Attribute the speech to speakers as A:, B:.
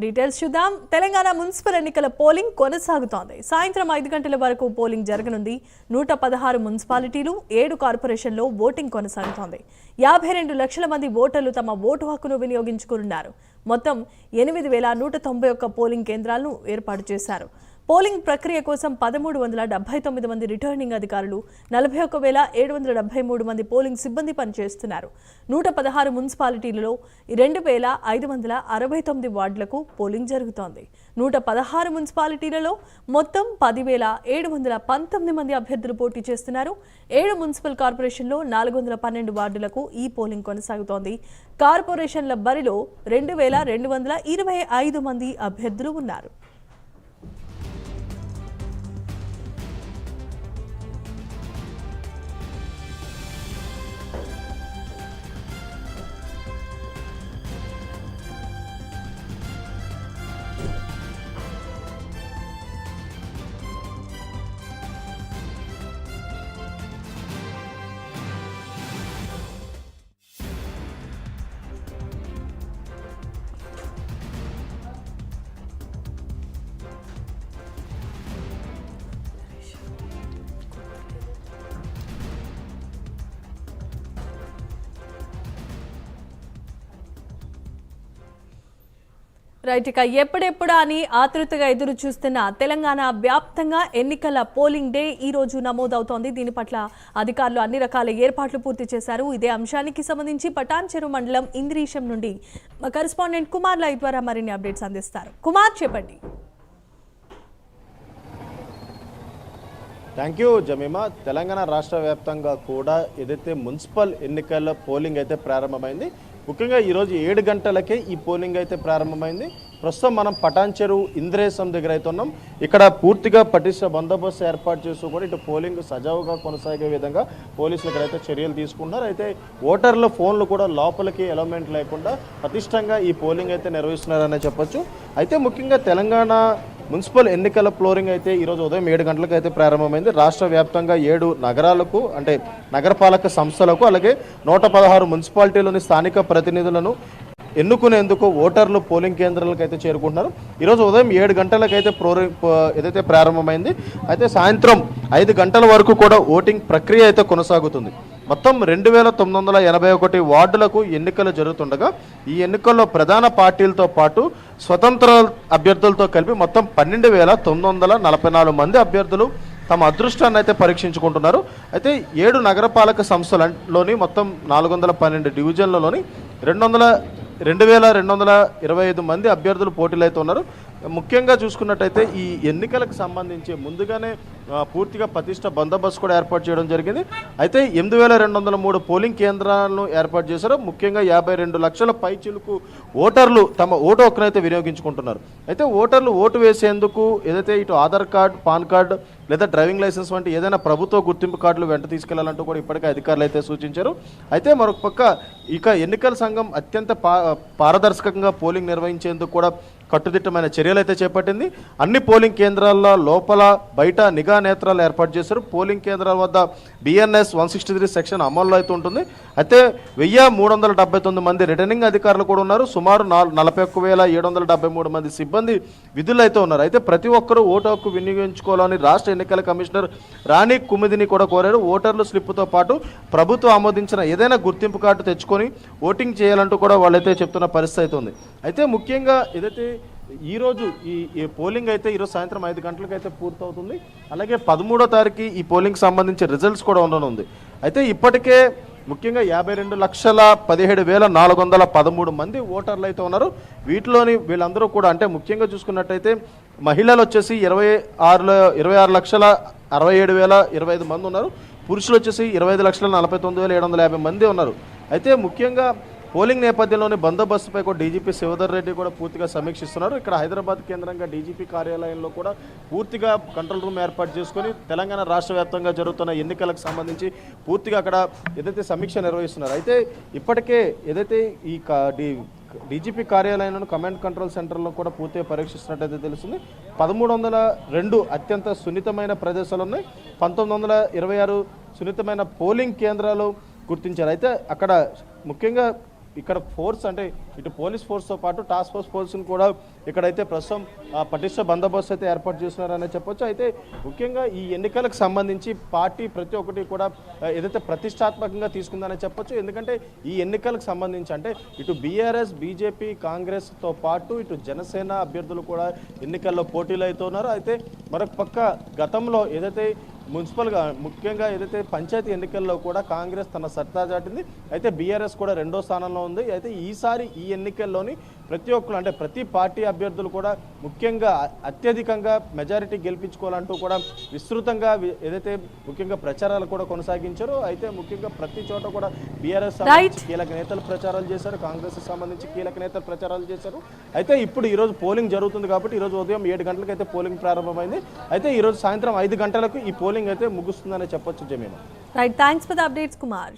A: Details చూద్దాం. Telangana municipal ఎన్నికల polling కొనసాగుతోంది. సాయంత్రం 5 గంటల వరకు పోలింగ్ జరగనుంది. 116 మున్సిపాలిటీలు, 7 కార్పొరేషన్లో ఓటింగ్ కొనసాగుతోంది. 52 లక్షల మంది ఓటర్లు తమ ఓటు హక్కును వినియోగించుకున్నారు. మొత్తం 8,191 పోలింగ్ కేంద్రాలను ఏర్పాటు చేశారు. పోలింగ్ ప్రక్రియ కోసం 1,379 మంది రిటర్నింగ్ అధికారులు, 41,773 మంది పోలింగ్ సిబ్బంది పనిచేస్తున్నారు. 116 మున్సిపాలిటీలలో 2,569 వార్డులకు పోలింగ్ జరుగుతోంది. 116 మున్సిపాలిటీలలో మొత్తం 10,719 మంది అభ్యర్థులు పోటీ చేస్తున్నారు. 7 మున్సిపల్ కార్పొరేషన్లో 412 వార్డులకు ఈ పోలింగ్ కొనసాగుతోంది. కార్పొరేషన్ల బరిలో 2,225 మంది అభ్యర్థులు ఉన్నారు. రైట్, ఇక ఎప్పుడెప్పుడా అని ఆతృతగా ఎదురు చూస్తున్న తెలంగాణ వ్యాప్తంగా ఎన్నికల పోలింగ్ డే ఈ రోజు నమోదవుతోంది. దీని పట్ల అధికారులు అన్ని రకాల ఏర్పాట్లు పూర్తి చేశారు. ఇదే అంశానికి సంబంధించి పటాన్చెరు మండలం ఇంద్రీశం నుండి మా కరెస్పాండెంట్ కుమార్ లైవ్ ద్వారా మరిన్ని అప్డేట్స్ అందిస్తారు. కుమార్, చెప్పండి.
B: Thank you Jemimah. తెలంగాణ రాష్ట్ర వ్యాప్తంగా కూడా ఏదైతే మున్సిపల్ ఎన్నికల పోలింగ్ అయితే ప్రారంభమైంది. ముఖ్యంగా ఈరోజు 7 గంటలకే ఈ పోలింగ్ అయితే ప్రారంభమైంది. ప్రస్తుతం మనం పటాన్చెరు ఇంద్రేశం దగ్గర అయితే ఉన్నాం. ఇక్కడ పూర్తిగా పటిష్ట బందోబస్తు ఏర్పాటు చేస్తూ కూడా ఇటు పోలింగ్ సజావుగా కొనసాగే విధంగా పోలీసులు ఇక్కడైతే చర్యలు తీసుకుంటున్నారు. అయితే ఓటర్ల ఫోన్లు కూడా లోపలికి ఎలమెంట్ లేకుండా పటిష్టంగా ఈ పోలింగ్ అయితే నిర్వహిస్తున్నారనే చెప్పొచ్చు. అయితే ముఖ్యంగా తెలంగాణ మున్సిపల్ ఎన్నికల ఫ్లోరింగ్ అయితే ఈరోజు ఉదయం 7 గంటలకు అయితే ప్రారంభమైంది. రాష్ట్ర వ్యాప్తంగా 7 నగరాలకు అంటే నగరపాలక సంస్థలకు అలాగే 116 మున్సిపాలిటీలోని స్థానిక ప్రతినిధులను ఎన్నుకునేందుకు ఓటర్లు పోలింగ్ కేంద్రాలకు అయితే చేరుకుంటున్నారు. ఈరోజు ఉదయం 7 గంటలకైతే ఏదైతే ప్రారంభమైంది. అయితే సాయంత్రం 5 గంటల వరకు కూడా ఓటింగ్ ప్రక్రియ అయితే కొనసాగుతుంది. మొత్తం 2,981 వార్డులకు ఎన్నికలు జరుగుతుండగా ఈ ఎన్నికల్లో ప్రధాన పార్టీలతో పాటు స్వతంత్ర అభ్యర్థులతో కలిపి మొత్తం 12,944 మంది అభ్యర్థులు తమ అదృష్టాన్ని అయితే పరీక్షించుకుంటున్నారు. అయితే 7 నగరపాలక సంస్థలలోని మొత్తం 412 డివిజన్లలోని 2,225 మంది అభ్యర్థులు పోటీలు అయితే ఉన్నారు. ముఖ్యంగా చూసుకున్నట్టయితే ఈ ఎన్నికలకు సంబంధించి ముందుగానే పూర్తిగా పటిష్ట బందోబస్తు కూడా ఏర్పాటు చేయడం జరిగింది. అయితే 8,203 పోలింగ్ కేంద్రాలను ఏర్పాటు చేశారు. ముఖ్యంగా 52 లక్షల పైచిలుకు ఓటర్లు తమ ఓటు హక్కునైతే వినియోగించుకుంటున్నారు. అయితే ఓటర్లు ఓటు వేసేందుకు ఏదైతే ఇటు ఆధార్ కార్డు, పాన్ కార్డు లేదా డ్రైవింగ్ లైసెన్స్ వంటి ఏదైనా ప్రభుత్వ గుర్తింపు కార్డులు వెంట తీసుకెళ్లాలంటూ కూడా ఇప్పటికే అధికారులు అయితే సూచించారు. అయితే మరొక పక్క ఇక ఎన్నికల సంఘం అత్యంత పారదర్శకంగా పోలింగ్ నిర్వహించేందుకు కూడా కట్టుదిట్టమైన చర్యలు అయితే చేపట్టింది. అన్ని పోలింగ్ కేంద్రాల లోపల బయట నిఘా నేత్రాలు ఏర్పాటు చేశారు. పోలింగ్ కేంద్రాల వద్ద BNS 163 సెక్షన్ అమల్లో అయితే ఉంటుంది. అయితే 1,379 మంది రిటర్నింగ్ అధికారులు కూడా ఉన్నారు. సుమారు 41,773 మంది సిబ్బంది విధులు అయితే ఉన్నారు. అయితే ప్రతి ఒక్కరూ ఓటు హక్కు వినియోగించుకోవాలని రాష్ట్ర ఎన్నికల కమిషనర్ రాణి కుమిదిని కూడా కోరారు. ఓటర్లు స్లిప్తో పాటు ప్రభుత్వం ఆమోదించిన ఏదైనా గుర్తింపు కార్డు తెచ్చుకొని ఓటింగ్ చేయాలంటూ కూడా వాళ్ళైతే చెప్తున్న పరిస్థితి అయితే ఉంది. అయితే ముఖ్యంగా ఏదైతే ఈరోజు ఈ పోలింగ్ అయితే ఈరోజు సాయంత్రం 5 గంటలకు అయితే పూర్తవుతుంది. అలాగే 13వ తారీఖు ఈ పోలింగ్ సంబంధించి రిజల్ట్స్ కూడా ఉండనుంది. అయితే ఇప్పటికే ముఖ్యంగా 52,17,413 మంది ఓటర్లు అయితే ఉన్నారు. వీటిలోని వీళ్ళందరూ కూడా అంటే ముఖ్యంగా చూసుకున్నట్టయితే మహిళలు వచ్చేసి 26,67,25 మంది ఉన్నారు. పురుషులు వచ్చేసి 25,49,750 మంది ఉన్నారు. అయితే ముఖ్యంగా పోలింగ్ నేపథ్యంలోని బందోబస్తుపై కూడా డీజీపీ శివధర్ రెడ్డి కూడా పూర్తిగా సమీక్షిస్తున్నారు. ఇక్కడ హైదరాబాద్ కేంద్రంగా డీజీపీ కార్యాలయంలో కూడా పూర్తిగా కంట్రోల్ రూమ్ ఏర్పాటు చేసుకొని తెలంగాణ రాష్ట్ర వ్యాప్తంగా జరుగుతున్న ఎన్నికలకు సంబంధించి పూర్తిగా అక్కడ ఏదైతే సమీక్ష నిర్వహిస్తున్నారు. అయితే ఇప్పటికే ఏదైతే ఈ డీజీపీ కార్యాలయంలో కమాండ్ కంట్రోల్ సెంటర్లో కూడా పూర్తిగా పరీక్షిస్తున్నట్టయితే తెలుస్తుంది. 1,302 అత్యంత సున్నితమైన ప్రదేశాలు ఉన్నాయి. 1,926 సున్నితమైన పోలింగ్ కేంద్రాలు గుర్తించారు. అయితే అక్కడ ముఖ్యంగా ఇక్కడ ఫోర్స్ అంటే ఇటు పోలీస్ ఫోర్స్తో పాటు టాస్క్ ఫోర్స్ ఫోర్స్ని కూడా ఇక్కడైతే ప్రస్తుతం పటిష్ట బందోబస్తు అయితే ఏర్పాటు చేస్తున్నారని చెప్పొచ్చు. అయితే ముఖ్యంగా ఈ ఎన్నికలకు సంబంధించి పార్టీ ప్రతి ఒక్కటి కూడా ఏదైతే ప్రతిష్టాత్మకంగా తీసుకుందని చెప్పొచ్చు. ఎందుకంటే ఈ ఎన్నికలకు సంబంధించి అంటే ఇటు బీఆర్ఎస్, బీజేపీ, కాంగ్రెస్తో పాటు ఇటు జనసేన అభ్యర్థులు కూడా ఎన్నికల్లో పోటీలు అవుతున్నారు. అయితే మరొక పక్క గతంలో ఏదైతే మున్సిపల్గా ముఖ్యంగా ఏదైతే పంచాయతీ ఎన్నికల్లో కూడా కాంగ్రెస్ తన సత్తా చాటింది. అయితే బీఆర్ఎస్ కూడా 2వ స్థానంలో ఉంది. అయితే ఈసారి ఈ ఎన్నికల్లోని ప్రతి ఒక్కరు అంటే ప్రతి పార్టీ అభ్యర్థులు కూడా ముఖ్యంగా అత్యధికంగా మెజారిటీ గెలిపించుకోవాలంటూ కూడా విస్తృతంగా ఏదైతే ముఖ్యంగా ప్రచారాలు కూడా కొనసాగించారు. అయితే ముఖ్యంగా ప్రతి చోట కూడా బీఆర్ఎస్ కీలక నేతలు ప్రచారాలు చేశారు, కాంగ్రెస్ సంబంధించి కీలక నేతలు ప్రచారాలు చేశారు. అయితే ఇప్పుడు ఈరోజు పోలింగ్ జరుగుతుంది కాబట్టి ఈరోజు ఉదయం 7 గంటలకు అయితే పోలింగ్ ప్రారంభమైంది. అయితే ఈరోజు సాయంత్రం 5 గంటలకు ఈ పోలింగ్ అయితే ముగుస్తుందని చెప్పొచ్చు. Jameena.
A: Right, thanks for the updates Kumar.